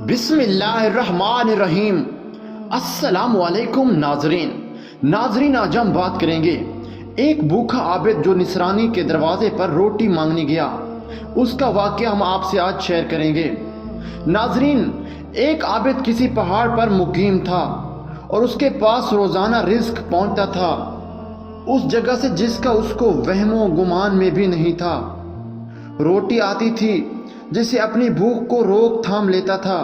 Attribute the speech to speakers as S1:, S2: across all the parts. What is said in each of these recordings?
S1: بسم اللہ الرحمن الرحیم۔ السلام علیکم ناظرین، آج ہم بات کریں گے ایک بھوکا عابد جو نصرانی کے دروازے پر روٹی مانگنے گیا، اس کا واقعہ ہم آپ سے آج شیئر کریں گے۔ ناظرین، ایک عابد کسی پہاڑ پر مقیم تھا اور اس کے پاس روزانہ رزق پہنچتا تھا، اس جگہ سے جس کا اس کو وہم و گمان میں بھی نہیں تھا۔ روٹی آتی تھی جسے اپنی بھوک کو روک تھام لیتا تھا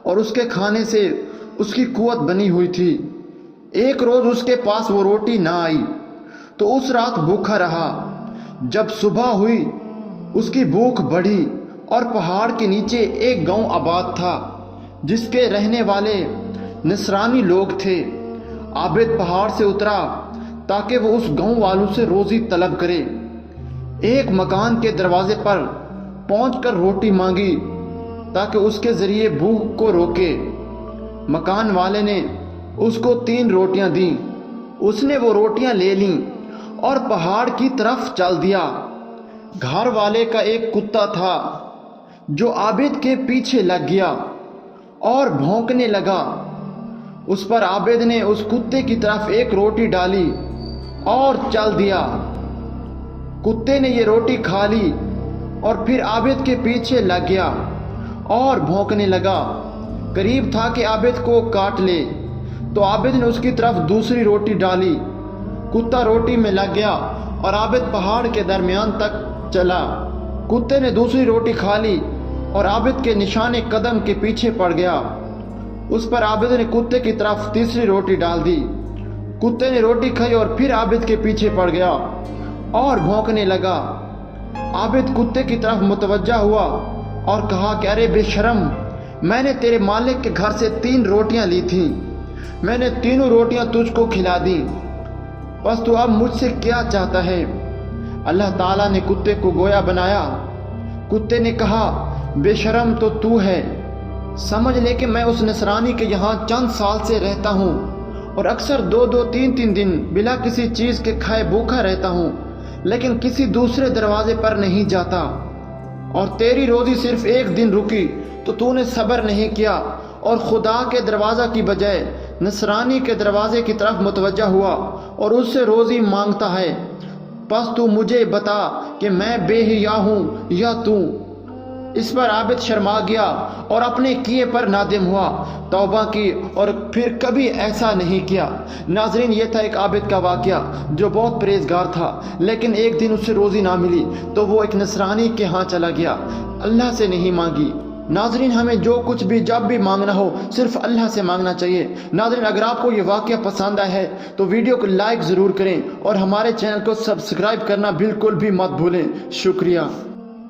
S1: اور اس کے کھانے سے اس کی قوت بنی ہوئی تھی۔ ایک روز اس کے پاس وہ روٹی نہ آئی تو اس رات بھوکا رہا۔ جب صبح ہوئی اس کی بھوک بڑھی اور پہاڑ کے نیچے ایک گاؤں آباد تھا جس کے رہنے والے نصرانی لوگ تھے۔ عابد پہاڑ سے اترا تاکہ وہ اس گاؤں والوں سے روزی طلب کرے۔ ایک مکان کے دروازے پر پہنچ کر روٹی مانگی تاکہ اس کے ذریعے بھوک کو روکے۔ مکان والے نے اس کو 3 روٹیاں دیں۔ اس نے وہ روٹیاں لے لیں اور پہاڑ کی طرف چل دیا۔ گھر والے کا ایک کتا تھا جو عابد کے پیچھے لگ گیا اور بھونکنے لگا۔ اس پر عابد نے اس کتے کی طرف ایک روٹی ڈالی اور چل دیا۔ کتے نے یہ روٹی کھا لی اور پھر عابد کے پیچھے لگ گیا اور بھونکنے لگا۔ قریب تھا کہ عابد کو کاٹ لے تو عابد نے اس کی طرف دوسری روٹی ڈالی۔ کتا روٹی میں لگ گیا اور عابد پہاڑ کے درمیان تک چلا۔ کتے نے دوسری روٹی کھا لی اور عابد کے نشانے قدم کے پیچھے پڑ گیا۔ اس پر عابد نے کتے کی طرف تیسری روٹی ڈال دی۔ کتے نے روٹی کھائی اور پھر عابد کے پیچھے پڑ گیا اور بھونکنے لگا۔ عابد کتے کی طرف متوجہ ہوا اور کہا کہ ارے بے شرم، میں نے تیرے مالک کے گھر سے 3 روٹیاں لی تھیں، میں نے تینوں روٹیاں تجھ کو کھلا دیں، بس تو اب مجھ سے کیا چاہتا ہے؟ اللہ تعالیٰ نے کتے کو گویا بنایا۔ کتے نے کہا بے شرم تو ہے، سمجھ لے کہ میں اس نصرانی کے یہاں چند سال سے رہتا ہوں اور اکثر 2 3 دن بلا کسی چیز کے کھائے بھوکا رہتا ہوں، لیکن کسی دوسرے دروازے پر نہیں جاتا، اور تیری روزی صرف 1 دن رکی تو نے صبر نہیں کیا اور خدا کے دروازہ کی بجائے نصرانی کے دروازے کی طرف متوجہ ہوا اور اس سے روزی مانگتا ہے۔ پس تو مجھے بتا کہ میں بے حیا ہوں یا تو؟ اس پر عابد شرما گیا اور اپنے کیے پر نادم ہوا، توبہ کی اور پھر کبھی ایسا نہیں کیا۔ ناظرین، یہ تھا ایک عابد کا واقعہ جو بہت پرہیزگار تھا، لیکن ایک دن اسے روزی نہ ملی تو وہ ایک نصرانی کے ہاں چلا گیا، اللہ سے نہیں مانگی۔ ناظرین، ہمیں جو کچھ بھی جب بھی مانگنا ہو صرف اللہ سے مانگنا چاہیے۔ ناظرین، اگر آپ کو یہ واقعہ پسند آیا ہے تو ویڈیو کو لائک ضرور کریں اور ہمارے چینل کو سبسکرائب کرنا بالکل بھی مت بھولیں۔ شکریہ۔